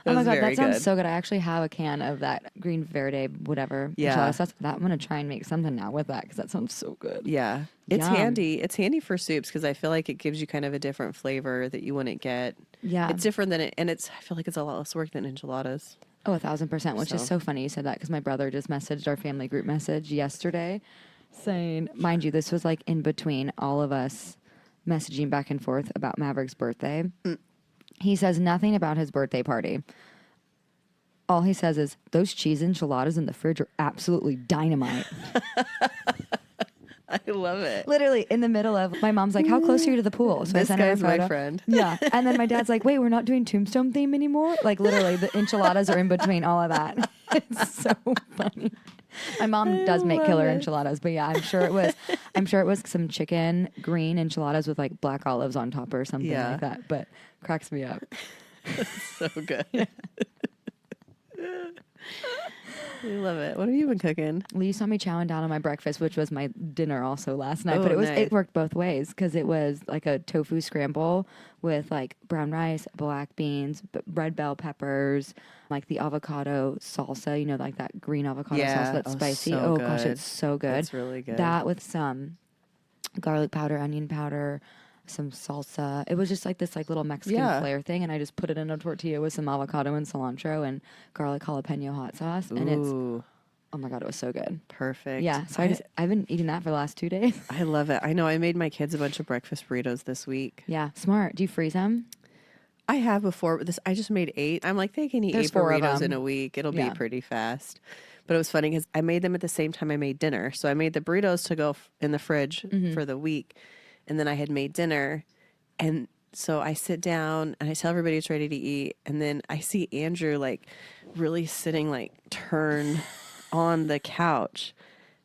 S2: Oh my God, that sounds so good. I actually have a can of that green verde, whatever.
S1: Yeah.
S2: Sauce. I'm going to try and make something now with that because that sounds so good.
S1: Yeah. It's handy. It's handy for soups because I feel like it gives you kind of a different flavor that you wouldn't get.
S2: Yeah.
S1: It's different than it, and I feel like it's a lot less work than enchiladas.
S2: Oh, 1,000%, which is so funny you said that because my brother just messaged our family group message yesterday saying, mind you, this was like in between all of us messaging back and forth about Maverick's birthday. He says nothing about his birthday party. All he says is, those cheese enchiladas in the fridge are absolutely dynamite.
S1: I love it.
S2: Literally in the middle of, my mom's like, how close are you to the pool? So
S1: this guy's my friend.
S2: Yeah. And then my dad's like, wait, we're not doing Tombstone theme anymore? Like literally the enchiladas are in between all of that. It's so funny. My mom does make killer enchiladas, but yeah, I'm sure it was some chicken green enchiladas with like black olives on top or something like that. But cracks me up.
S1: So good. I love it. What have you been cooking?
S2: Well, you saw me chowing down on my breakfast, which was my dinner also last night. But it worked both ways because it was like a tofu scramble with like brown rice, black beans, red bell peppers, like the avocado salsa, like that green avocado salsa that's spicy.
S1: So
S2: gosh, it's so good.
S1: It's really good.
S2: That with some garlic powder, onion powder, some salsa. It was just like this like little Mexican flair thing, and I just put it in a tortilla with some avocado and cilantro and garlic jalapeno hot sauce, and it's oh my God, it was so good.
S1: Perfect.
S2: Yeah, so I've been eating that for the last 2 days.
S1: I love it. I know. I made my kids a bunch of breakfast burritos this week.
S2: Yeah, smart. Do you freeze them?
S1: I have before, but I just made 8. I'm like, they can eat
S2: There's
S1: 8
S2: 4 of
S1: burritos
S2: them.
S1: in a week. It'll be pretty fast. But it was funny because I made them at the same time I made dinner. So I made the burritos to go in the fridge for the week. And then I had made dinner. And so I sit down and I tell everybody it's ready to eat. And then I see Andrew like really sitting like turned on the couch.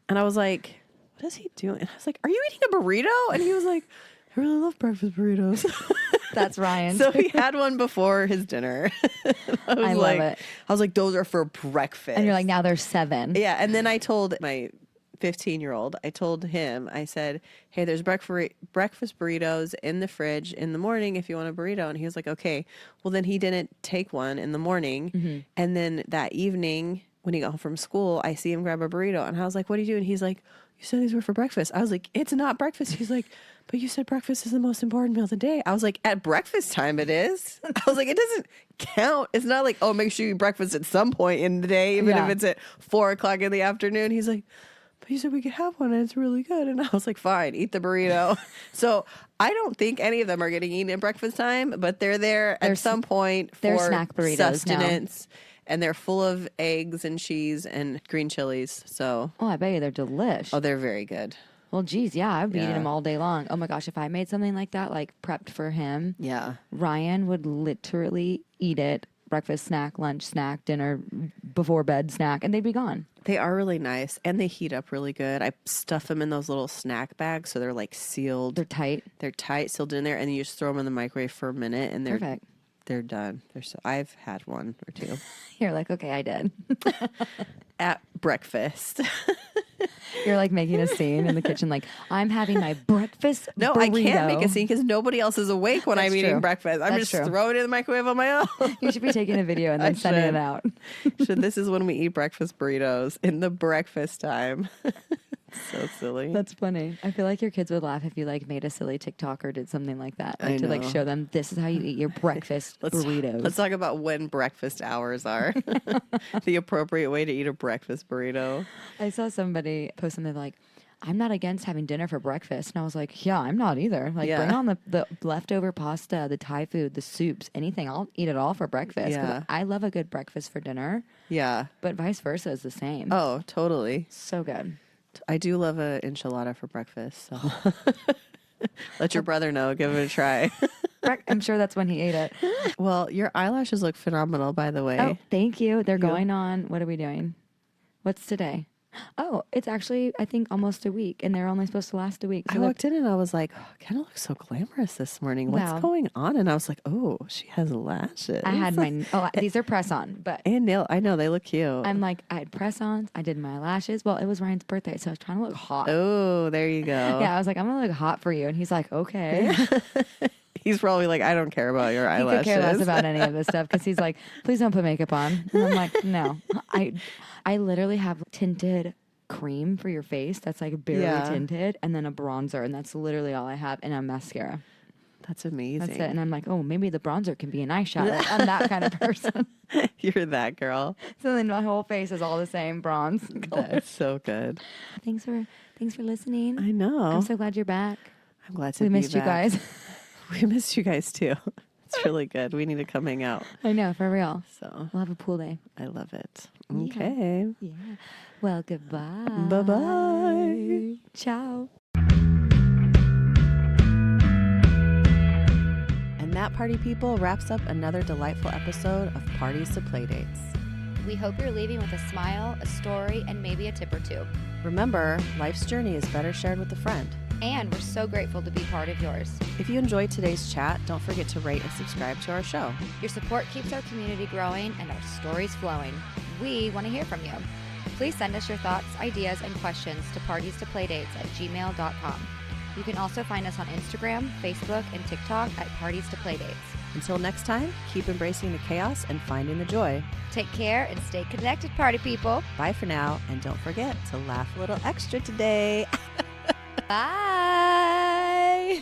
S1: And I was like, what is he doing? And I was like, are you eating a burrito? And he was like, I really love breakfast burritos.
S2: That's Ryan.
S1: So he had one before his dinner. I
S2: love it.
S1: I was like, those are for breakfast.
S2: And you're like, now there's 7.
S1: Yeah. And then I told my 15-year-old, I told him, I said, hey, there's breakfast burritos in the fridge in the morning if you want a burrito. And he was like, okay. Well, then he didn't take one in the morning. And then that evening when he got home from school, I see him grab a burrito. And I was like, what are you doing? He's like, you said these were for breakfast. I was like, it's not breakfast. He's like, but you said breakfast is the most important meal of the day. I was like, at breakfast time it is. I was like, it doesn't count. It's not like, oh, make sure you eat breakfast at some point in the day, even if it's at 4 o'clock in the afternoon. He's like, but you said we could have one and it's really good. And I was like, fine, eat the burrito. So I don't think any of them are getting eaten at breakfast time, but they're there at some point for
S2: snack burritos
S1: sustenance. And they're full of eggs and cheese and green chilies. So
S2: I bet you they're delish.
S1: Oh, they're very good.
S2: Well, geez, yeah, I'd be eating them all day long. Oh my gosh, if I made something like that, like prepped for him, Ryan would literally eat it. Breakfast snack, lunch snack, dinner, before bed snack, and they'd be gone.
S1: They are really nice, and they heat up really good. I stuff them in those little snack bags, so they're like sealed.
S2: They're tight.
S1: They're tight, sealed in there, and then you just throw them in the microwave for a minute, and they're
S2: perfect.
S1: They're done. I've had one or two.
S2: You're like, okay, I did.
S1: At breakfast.
S2: You're like making a scene in the kitchen, like, I'm having my breakfast
S1: No,
S2: burrito.
S1: I can't make a scene because nobody else is awake when I'm eating breakfast. I'm
S2: That's
S1: just
S2: true.
S1: throwing it in the microwave on my own.
S2: You should be taking a video and then sending it out.
S1: This is when we eat breakfast burritos in the breakfast time. So silly.
S2: That's funny. I feel like your kids would laugh if you like made a silly TikTok or did something like that. Like
S1: I
S2: to like
S1: know.
S2: show them this is how you eat your breakfast burritos.
S1: Let's talk about when breakfast hours are. The appropriate way to eat a breakfast burrito.
S2: I saw somebody post something like, I'm not against having dinner for breakfast. And I was like, yeah, I'm not either. Like, bring on the leftover pasta, the Thai food, the soups, anything. I'll eat it all for breakfast. 'Cause I love a good breakfast for dinner.
S1: Yeah.
S2: But vice versa is the same.
S1: Oh, totally.
S2: So good.
S1: I do love a enchilada for breakfast. So. Let your brother know. Give it a try.
S2: I'm sure that's when he ate it.
S1: Well, your eyelashes look phenomenal, by the way.
S2: Oh, thank you. They're going on. What are we doing? What's today? Oh, it's actually, I think, almost a week, and they're only supposed to last a week.
S1: I walked in and I was like, oh, Kendall looks so glamorous this morning. What's
S2: Wow.
S1: going on? And I was like, oh, she has lashes.
S2: I had my, these are press-on, but
S1: and nail. I know, they look cute.
S2: I'm like, I had press-ons. I did my lashes. Well, it was Ryan's birthday, so I was trying to look hot.
S1: Oh, there you go.
S2: Yeah, I was like, I'm going to look hot for you. And he's like, okay.
S1: He's probably like, I don't care about your
S2: He
S1: eyelashes.
S2: could care less about any of this stuff because he's like, please don't put makeup on. And I'm like, no. I literally have tinted cream for your face that's like barely tinted, and then a bronzer, and that's literally all I have, and a mascara.
S1: That's amazing.
S2: That's it. And I'm like, oh, maybe the bronzer can be an eyeshadow. Like, I'm that kind of person.
S1: You're that girl.
S2: So then my whole face is all the same bronze color.
S1: That's so good.
S2: Thanks for listening.
S1: I know.
S2: I'm so glad you're back.
S1: I'm glad to
S2: We
S1: be
S2: missed you
S1: back.
S2: guys.
S1: We missed you guys too. It's really good. We need to come hang out.
S2: I know, for real.
S1: So
S2: We'll have a pool day.
S1: I love it.
S2: Yeah.
S1: Okay.
S2: Yeah. Well, goodbye.
S1: Bye-bye.
S2: Ciao.
S1: And that, party people, wraps up another delightful episode of Parties to Playdates.
S3: We hope you're leaving with a smile, a story, and maybe a tip or two.
S1: Remember, life's journey is better shared with a friend.
S3: And we're so grateful to be part of yours.
S1: If you enjoyed today's chat, don't forget to rate and subscribe to our show.
S3: Your support keeps our community growing and our stories flowing. We want to hear from you. Please send us your thoughts, ideas, and questions to partiestoplaydates@gmail.com. You can also find us on Instagram, Facebook, and TikTok at Parties to Playdates.
S1: Until next time, keep embracing the chaos and finding the joy.
S3: Take care and stay connected, party people.
S1: Bye for now, and don't forget to laugh a little extra today.
S2: Bye.